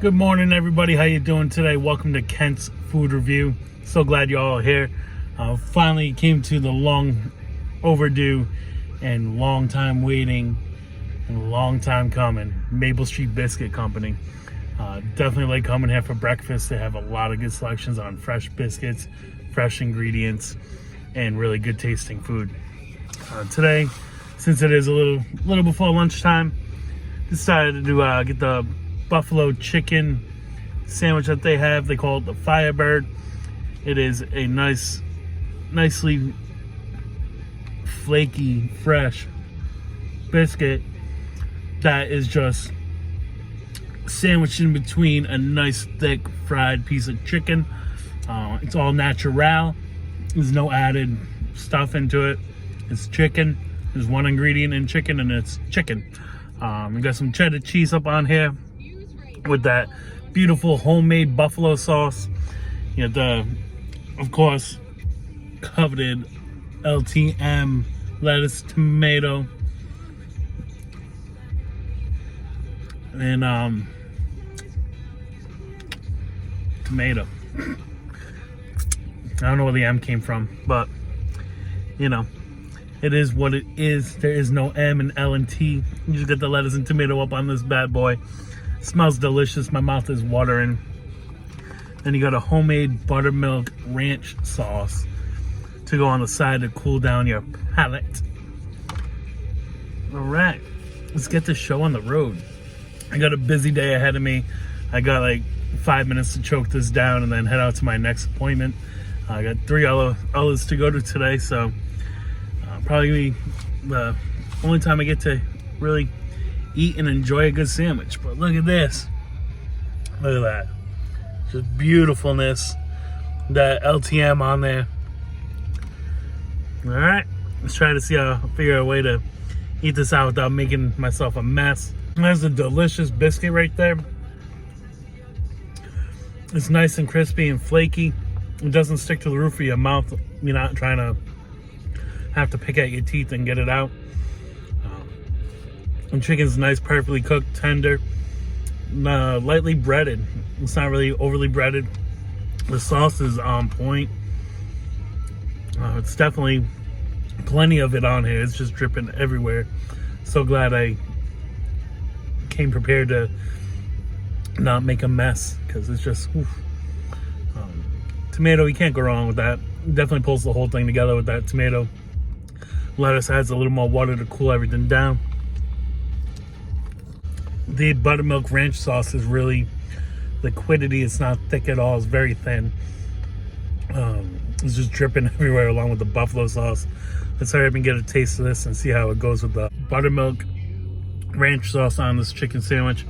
Good morning, everybody. How you doing today? Welcome to Kent's Food Review. So glad you all are here. Finally came to the long overdue and long time waiting and long time coming Maple Street Biscuit Company. Definitely like coming here for breakfast. They have a lot of good selections on fresh biscuits, fresh ingredients, and really good tasting food. Today, since it is a little before lunchtime, decided to get the buffalo chicken sandwich that they have. They call it the Firebird. It is a nicely flaky, fresh biscuit that is just sandwiched in between a nice thick fried piece of chicken. It's all natural. There's no added stuff into it. It's chicken. There's one ingredient in chicken, and it's chicken. We got some cheddar cheese up on here with that beautiful homemade buffalo sauce. You know, the, of course, coveted LTM lettuce, tomato, and tomato. I don't know where the M came from, but you know, it is what it is. There is no M and L and T. You just get the lettuce and tomato up on this bad boy. Smells delicious. My mouth is watering. Then you got a homemade buttermilk ranch sauce to go on the side to cool down your palate. All right, let's get this show on the road. I got a busy day ahead of me. I got like 5 minutes to choke this down and then head out to my next appointment. I got 3 others to go to today, so probably the only time I get to really eat and enjoy a good sandwich. But look at this. Look at that. Just beautifulness. That LTM on there. All right, let's try to see how figure out a way to eat this out without making myself a mess. There's a delicious biscuit right there. It's nice and crispy and flaky. It doesn't stick to the roof of your mouth. You're not trying to have to pick at your teeth and get it out. And chicken's nice, perfectly cooked, tender, lightly breaded. It's not really overly breaded. The sauce is on point. It's definitely plenty of it on here. It's just dripping everywhere. So glad I came prepared to not make a mess, because it's just tomato, you can't go wrong with that. Definitely pulls the whole thing together with that tomato. Lettuce adds a little more water to cool everything down. The buttermilk ranch sauce is really liquidity. It's not thick at all. It's very thin. It's just dripping everywhere along with the buffalo sauce. Let's hurry up and get a taste of this and see how it goes with the buttermilk ranch sauce on this chicken sandwich.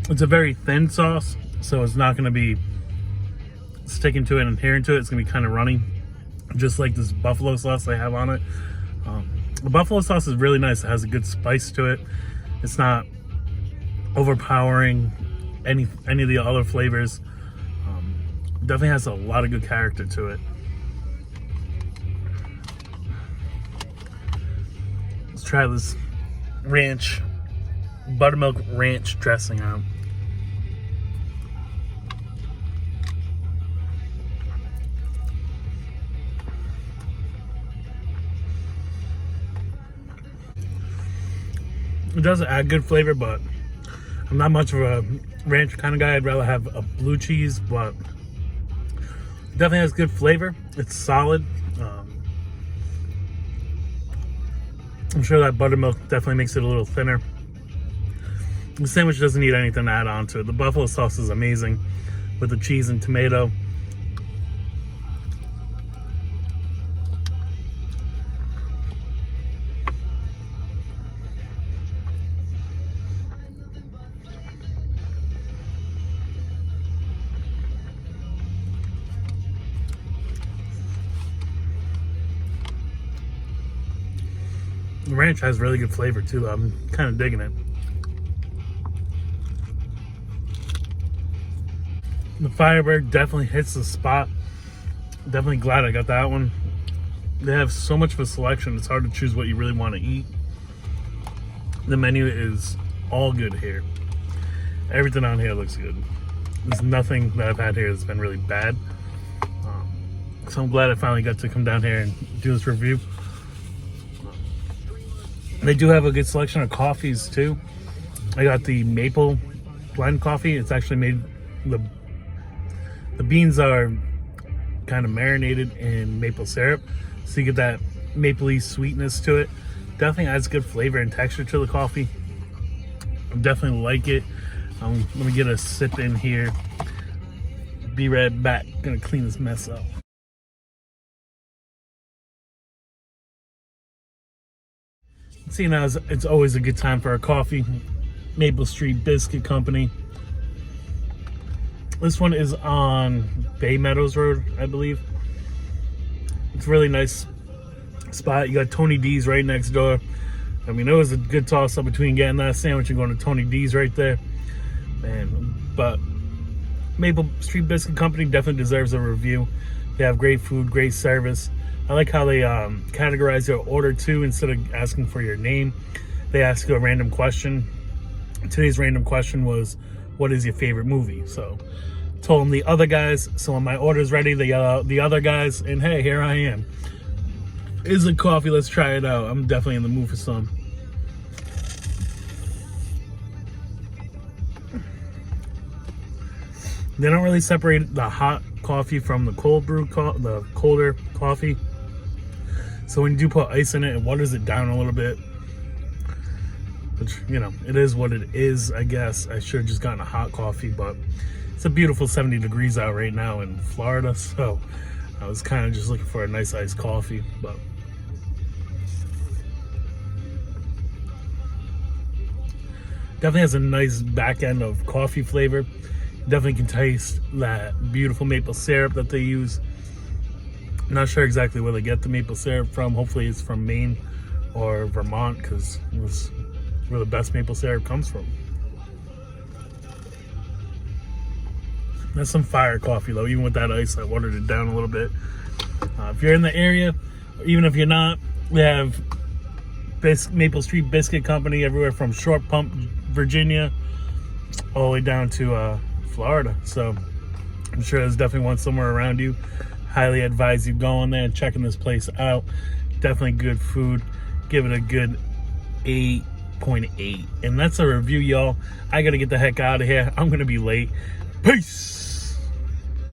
It's a very thin sauce, so it's not going to be sticking to it and adhering to it. It's going to be kind of runny, just like this buffalo sauce they have on it. The buffalo sauce is really nice. It has a good spice to it. It's not overpowering any of the other flavors. Definitely has a lot of good character to it. Let's try this buttermilk ranch dressing out. It does add good flavor, but I'm not much of a ranch kind of guy. I'd rather have a blue cheese, but it definitely has good flavor. It's solid. I'm sure that buttermilk definitely makes it a little thinner. The sandwich doesn't need anything to add on to it. The buffalo sauce is amazing with the cheese and tomato. The ranch has really good flavor too, though. I'm kind of digging it. The Firebird definitely hits the spot. Definitely glad I got that one. They have so much of a selection, it's hard to choose what you really want to eat. The menu is all good here. Everything on here looks good. There's nothing that I've had here that's been really bad. So I'm glad I finally got to come down here and do this review. They do have a good selection of coffees too. I got the maple blend coffee. It's actually made, the beans are kind of marinated in maple syrup, so you get that mapley sweetness to it. Definitely adds good flavor and texture to the coffee. I definitely like it. Let me get a sip in here. Be right back. Gonna clean this mess up. See, now it's always a good time for a coffee. Maple Street Biscuit Company. This one is on Bay Meadows Road, I believe. It's a really nice spot. You got Tony D's right next door. I mean, it was a good toss up between getting that sandwich and going to Tony D's right there. Man, but Maple Street Biscuit Company definitely deserves a review. They have great food, great service. I like how they categorize your order too. Instead of asking for your name, they ask you a random question. Today's random question was, what is your favorite movie? So told them The Other Guys. So when my order's ready, they yell out The Other Guys, and hey, here I am. Is it coffee? Let's try it out. I'm definitely in the mood for some. They don't really separate the hot coffee from the cold brew, the colder coffee. So when you do put ice in it, it waters it down a little bit. Which, you know, it is what it is, I guess. I should have just gotten a hot coffee, but it's a beautiful 70 degrees out right now in Florida. So I was kind of just looking for a nice iced coffee, but definitely has a nice back end of coffee flavor. Definitely can taste that beautiful maple syrup that they use. I'm not sure exactly where they get the maple syrup from. Hopefully it's from Maine or Vermont, because it's where the best maple syrup comes from. That's some fire coffee though. Even with that ice, I watered it down a little bit. If you're in the area, or even if you're not, we have Maple Street Biscuit Company everywhere from Short Pump, Virginia, all the way down to Florida. So I'm sure there's definitely one somewhere around you. Highly advise you going there and checking this place out. Definitely good food. Give it a good 8.8. And that's a review, y'all. I gotta get the heck out of here. I'm gonna be late. Peace.